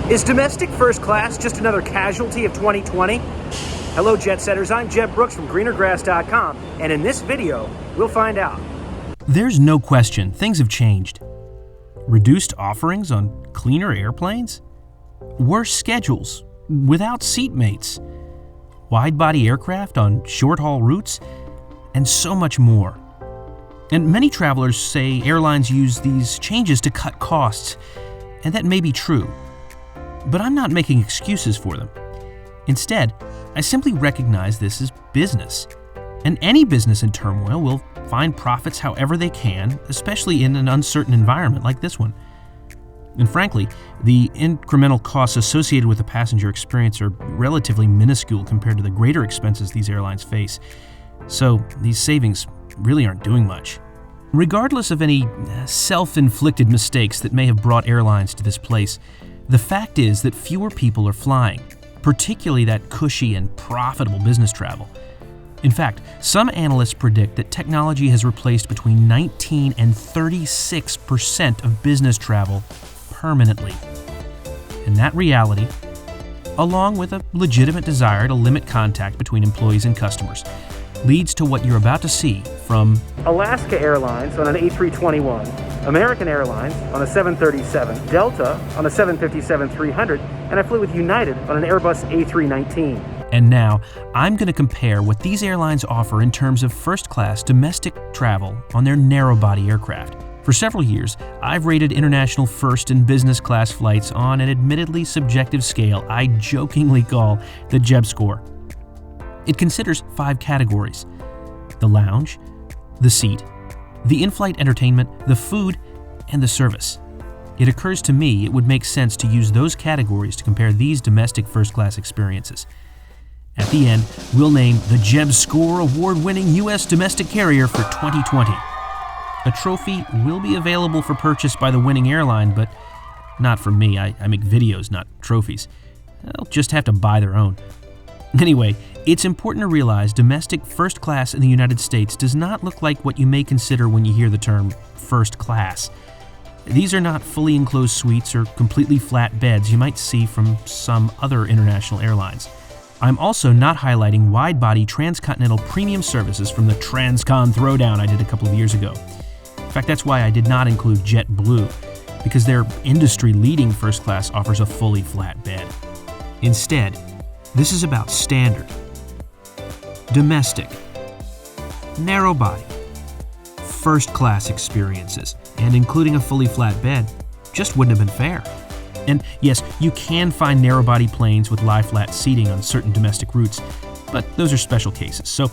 Is domestic first class just another casualty of 2020? Hello, jet setters. I'm Jeb Brooks from greenergrass.com, and in this video, we'll find out. There's no question things have changed. Reduced offerings on cleaner airplanes? Worse schedules without seatmates? Wide-body aircraft on short-haul routes? And so much more. And many travelers say airlines use these changes to cut costs, and that may be true. But I'm not making excuses for them. Instead, I simply recognize this as business. And any business in turmoil will find profits however they can, especially in an uncertain environment like this one. And frankly, the incremental costs associated with the passenger experience are relatively minuscule compared to the greater expenses these airlines face. So these savings really aren't doing much. Regardless of any self-inflicted mistakes that may have brought airlines to this place, the fact is that fewer people are flying, particularly that cushy and profitable business travel. In fact, some analysts predict that technology has replaced between 19 and 36% of business travel permanently. And that reality, along with a legitimate desire to limit contact between employees and customers, leads to what you're about to see from Alaska Airlines on an A321, American Airlines on a 737, Delta on a 757-300, and I flew with United on an Airbus A319. And now, I'm going to compare what these airlines offer in terms of first-class domestic travel on their narrow-body aircraft. For several years, I've rated international first and business class flights on an admittedly subjective scale I jokingly call the Jeb score. It considers 5 categories: the lounge, the seat, the in-flight entertainment, the food, and the service. It occurs to me it would make sense to use those categories to compare these domestic first-class experiences. At the end, we'll name the Jeb Score award-winning U.S. domestic carrier for 2020. A trophy will be available for purchase by the winning airline, but not for me. I make videos, not trophies. They'll just have to buy their own. Anyway, it's important to realize domestic first class in the United States does not look like what you may consider when you hear the term first class. These are not fully enclosed suites or completely flat beds you might see from some other international airlines. I'm also not highlighting wide-body transcontinental premium services from the Transcon Throwdown I did a couple of years ago. In fact, that's why I did not include JetBlue, because their industry-leading first class offers a fully flat bed. Instead, this is about standard, domestic, narrow-body, first-class experiences, and including a fully flat bed just wouldn't have been fair. And yes, you can find narrow-body planes with lie-flat seating on certain domestic routes, but those are special cases. So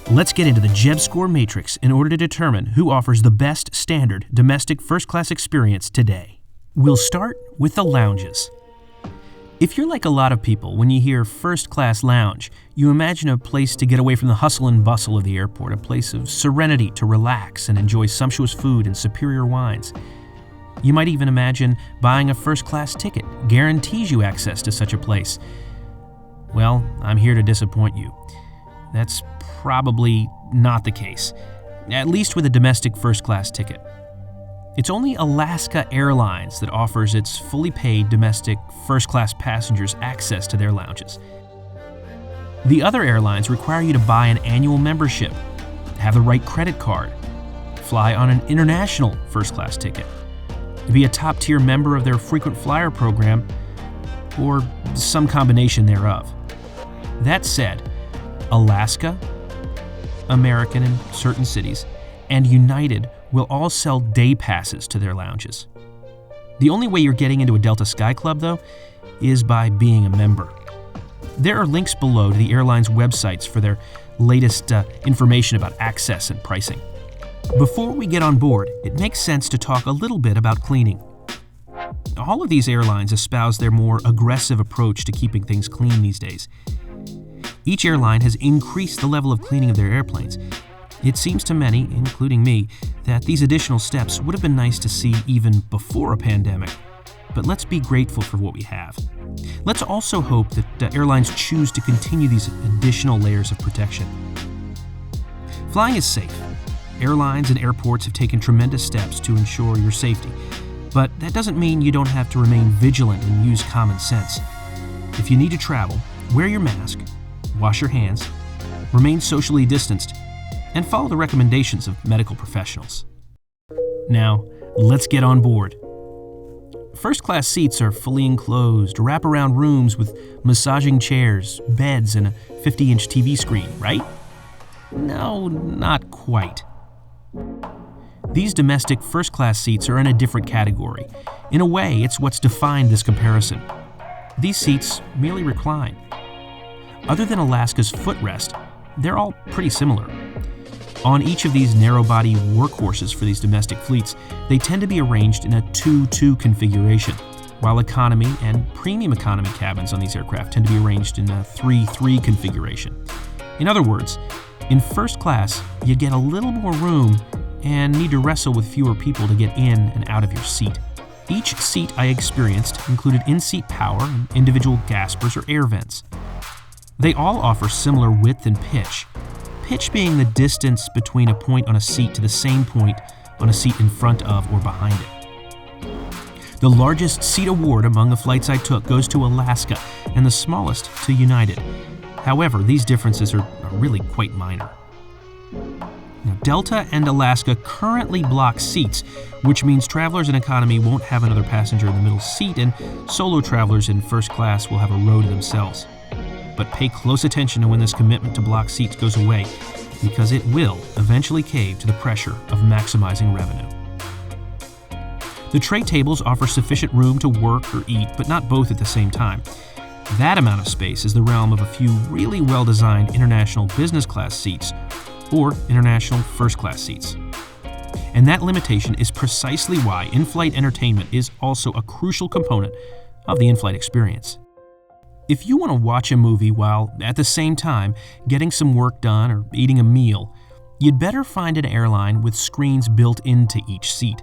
let's get into the Jeb Score Matrix in order to determine who offers the best standard domestic first-class experience today. We'll start with the lounges. If you're like a lot of people, when you hear first-class lounge, you imagine a place to get away from the hustle and bustle of the airport, a place of serenity to relax and enjoy sumptuous food and superior wines. You might even imagine buying a first-class ticket guarantees you access to such a place. Well, I'm here to disappoint you. That's probably not the case, at least with a domestic first-class ticket. It's only Alaska Airlines that offers its fully paid domestic first-class passengers access to their lounges. The other airlines require you to buy an annual membership, have the right credit card, fly on an international first-class ticket, be a top-tier member of their frequent flyer program, or some combination thereof. That said, Alaska, American in certain cities, and United will all sell day passes to their lounges. The only way you're getting into a Delta Sky Club, though, is by being a member. There are links below to the airline's websites for their latest information about access and pricing. Before we get on board, it makes sense to talk a little bit about cleaning. All of these airlines espouse their more aggressive approach to keeping things clean these days. Each airline has increased the level of cleaning of their airplanes. It seems to many, including me, that these additional steps would have been nice to see even before a pandemic. But let's be grateful for what we have. Let's also hope that airlines choose to continue these additional layers of protection. Flying is safe. Airlines and airports have taken tremendous steps to ensure your safety. But that doesn't mean you don't have to remain vigilant and use common sense. If you need to travel, wear your mask, wash your hands, remain socially distanced, and follow the recommendations of medical professionals. Now, let's get on board. First-class seats are fully enclosed, wrap-around rooms with massaging chairs, beds, and a 50-inch TV screen, right? No, not quite. These domestic first-class seats are in a different category. In a way, it's what's defined this comparison. These seats merely recline. Other than Alaska's footrest, they're all pretty similar. On each of these narrow-body workhorses for these domestic fleets, they tend to be arranged in a 2-2 configuration, while economy and premium economy cabins on these aircraft tend to be arranged in a 3-3 configuration. In other words, in first class, you get a little more room and need to wrestle with fewer people to get in and out of your seat. Each seat I experienced included in-seat power and individual gaspers or air vents. They all offer similar width and pitch. Pitch being the distance between a point on a seat to the same point on a seat in front of or behind it. The largest seat award among the flights I took goes to Alaska, and the smallest to United. However, these differences are really quite minor. Now, Delta and Alaska currently block seats, which means travelers in economy won't have another passenger in the middle seat, and solo travelers in first class will have a row to themselves. But pay close attention to when this commitment to block seats goes away, because it will eventually cave to the pressure of maximizing revenue. The tray tables offer sufficient room to work or eat, but not both at the same time. That amount of space is the realm of a few really well-designed international business class seats or international first class seats. And that limitation is precisely why in-flight entertainment is also a crucial component of the in-flight experience. If you want to watch a movie while, at the same time, getting some work done or eating a meal, you'd better find an airline with screens built into each seat.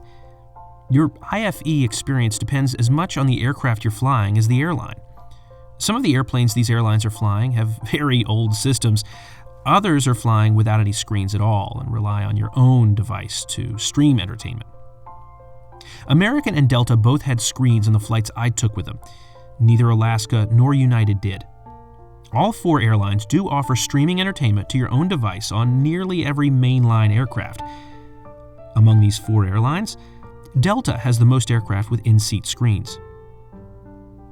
Your IFE experience depends as much on the aircraft you're flying as the airline. Some of the airplanes these airlines are flying have very old systems. Others are flying without any screens at all and rely on your own device to stream entertainment. American and Delta both had screens on the flights I took with them. Neither Alaska nor United did. All four airlines do offer streaming entertainment to your own device on nearly every mainline aircraft. Among these four airlines, Delta has the most aircraft with in-seat screens.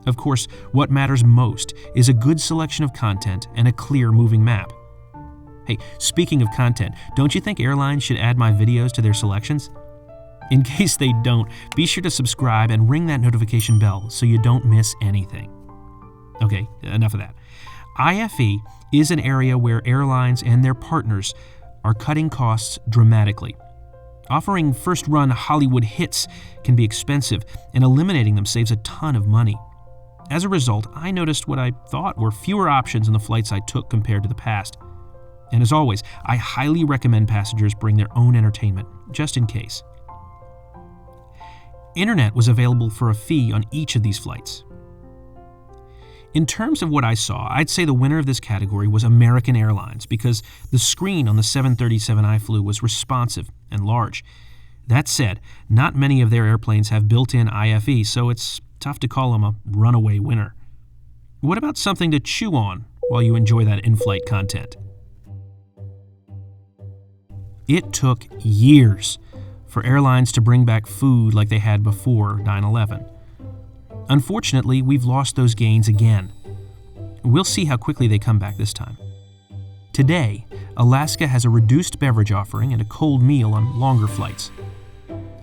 Of course, what matters most is a good selection of content and a clear moving map. Hey, speaking of content, don't you think airlines should add my videos to their selections? In case they don't, be sure to subscribe and ring that notification bell so you don't miss anything. Okay, enough of that. IFE is an area where airlines and their partners are cutting costs dramatically. Offering first-run Hollywood hits can be expensive, and eliminating them saves a ton of money. As a result, I noticed what I thought were fewer options in the flights I took compared to the past. And as always, I highly recommend passengers bring their own entertainment, just in case. Internet was available for a fee on each of these flights. In terms of what I saw, I'd say the winner of this category was American Airlines because the screen on the 737 I flew was responsive and large. That said, not many of their airplanes have built-in IFE, so it's tough to call them a runaway winner. What about something to chew on while you enjoy that in-flight content? It took years for airlines to bring back food like they had before 9/11. Unfortunately, we've lost those gains again. We'll see how quickly they come back this time. Today, Alaska has a reduced beverage offering and a cold meal on longer flights.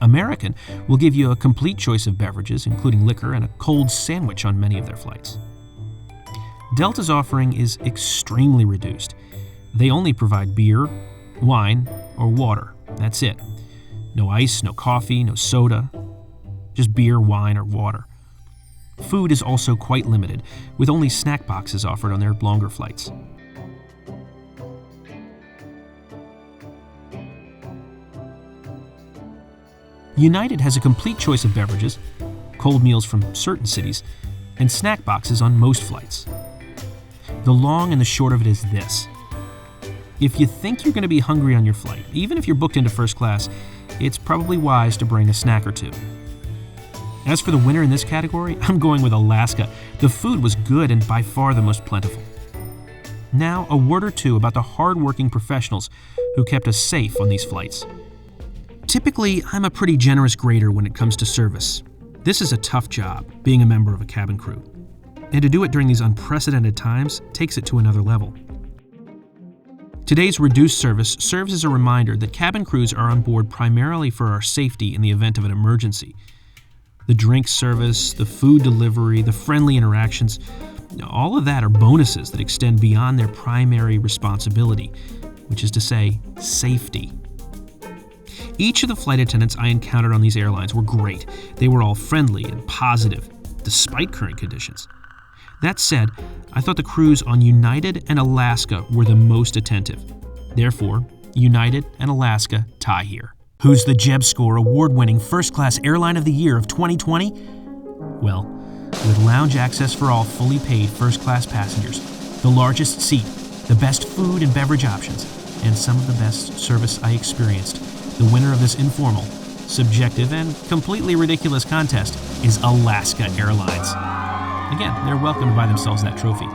American will give you a complete choice of beverages, including liquor, and a cold sandwich on many of their flights. Delta's offering is extremely reduced. They only provide beer, wine, or water. That's it. No ice, no coffee, no soda. Just beer, wine, or water. Food is also quite limited, with only snack boxes offered on their longer flights. United has a complete choice of beverages, cold meals from certain cities, and snack boxes on most flights. The long and the short of it is this. If you think you're going to be hungry on your flight, even if you're booked into first class, it's probably wise to bring a snack or two. As for the winner in this category, I'm going with Alaska. The food was good and by far the most plentiful. Now, a word or two about the hard-working professionals who kept us safe on these flights. Typically, I'm a pretty generous grader when it comes to service. This is a tough job, being a member of a cabin crew. And to do it during these unprecedented times takes it to another level. Today's reduced service serves as a reminder that cabin crews are on board primarily for our safety in the event of an emergency. The drink service, the food delivery, the friendly interactions, all of that are bonuses that extend beyond their primary responsibility, which is to say, safety. Each of the flight attendants I encountered on these airlines were great. They were all friendly and positive, despite current conditions. That said, I thought the crews on United and Alaska were the most attentive. Therefore, United and Alaska tie here. Who's the Jeb Score award-winning First Class Airline of the Year of 2020? Well, with lounge access for all fully paid first-class passengers, the largest seat, the best food and beverage options, and some of the best service I experienced, the winner of this informal, subjective, and completely ridiculous contest is Alaska Airlines. Again, they're welcome to buy themselves that trophy.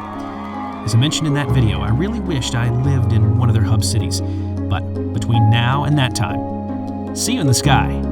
As I mentioned in that video, I really wished I lived in one of their hub cities, but between now and that time, see you in the sky.